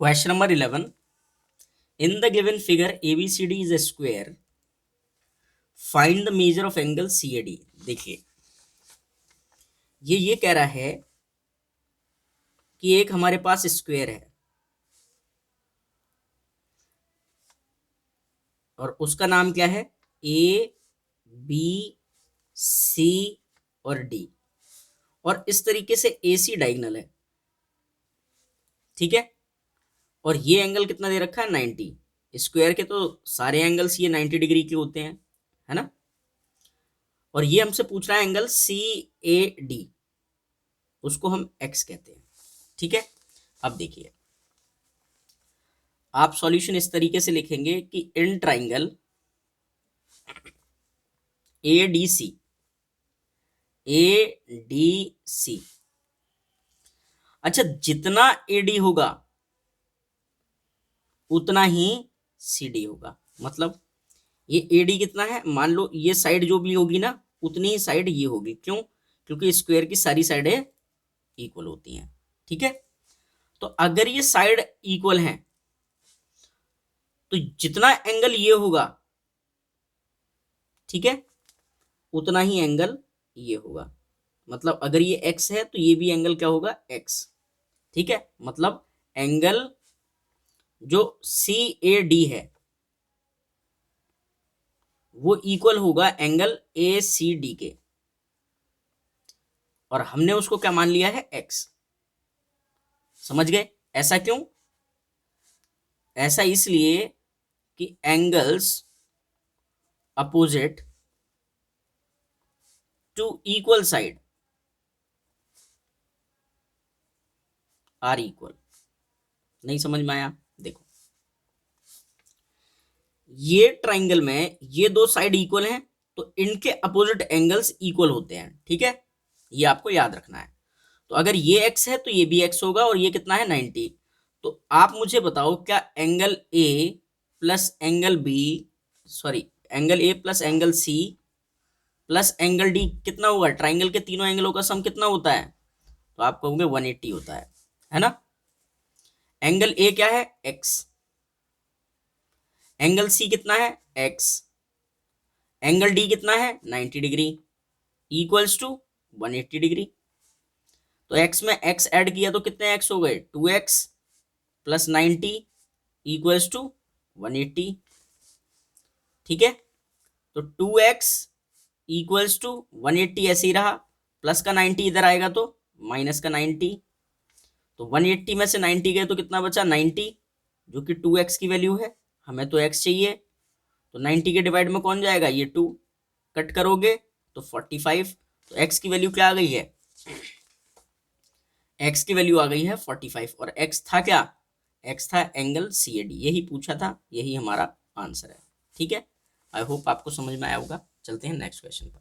Question number 11. In the given figure, ABCD is a square. Find the measure of angle CAD. देखिए, ये कह रहा है कि एक हमारे पास स्क्वायर है और उसका नाम क्या है, ए बी सी और डी, और इस तरीके से AC डायगोनल है, ठीक है। और ये एंगल कितना दे रखा है, 90। स्क्वायर के तो सारे एंगल्स ये 90 डिग्री के होते हैं, है ना। और ये हमसे पूछ रहा है एंगल CAD, उसको हम एक्स कहते हैं, ठीक है। अब देखिए, आप सॉल्यूशन इस तरीके से लिखेंगे कि इन ट्राइंगल ADC अच्छा, जितना AD होगा उतना ही CD होगा। मतलब ये AD कितना है, मान लो ये साइड जो भी होगी ना, उतनी ही साइड ये होगी। क्यों? क्योंकि स्क्वायर की सारी साइडें इक्वल होती हैं, ठीक है। तो अगर ये साइड इक्वल हैं तो जितना एंगल ये होगा, ठीक है, उतना ही एंगल ये होगा। मतलब अगर ये x है तो ये भी एंगल क्या होगा, x, ठीक है। मतलब एंगल जो CAD है वो इक्वल होगा एंगल ACD के, और हमने उसको क्या मान लिया है, x। समझ गए? ऐसा क्यों? ऐसा इसलिए कि angles opposite to equal side are equal. नहीं समझ में आया? देखो, ये ट्राइंगल में ये दो साइड इक्वल हैं तो इनके अपोजिट एंगल्स इक्वल होते हैं, ठीक है। ये आपको याद रखना है। तो अगर ये x है तो ये भी x होगा, और ये कितना है, 90। तो आप मुझे बताओ, क्या angle A plus angle B, sorry, angle A plus angle C plus angle D कितना होगा? ट्राइंगल के तीनों एंगलों का सम कितना होता है? तो आप कहोगे 180 होता है ना। एंगल A क्या है, x। एंगल C कितना है, x। एंगल D कितना है, 90 डिग्री, इक्वल्स टू 180 डिग्री। तो x में x ऐड किया तो कितने x हो गए, 2x प्लस 90 इक्वल्स टू 180, ठीक है। तो 2x इक्वल्स टू 180 ऐसे ही रहा, प्लस का 90 इधर आएगा तो माइनस का 90। तो 180 में से 90 गए तो कितना बचा, 90, जो कि 2x की वैल्यू है। हमें तो x चाहिए, तो 90 के डिवाइड में कौन जाएगा, ये 2 कट करोगे तो 45। तो x की वैल्यू क्या आ गई है, x की वैल्यू आ गई है 45। और x था क्या, x था एंगल CAD। यही पूछा था, यही हमारा आंसर है, ठीक है। आई होप आपको समझ में आया होगा। चलते हैं नेक्स्ट क्वेश्चन पर।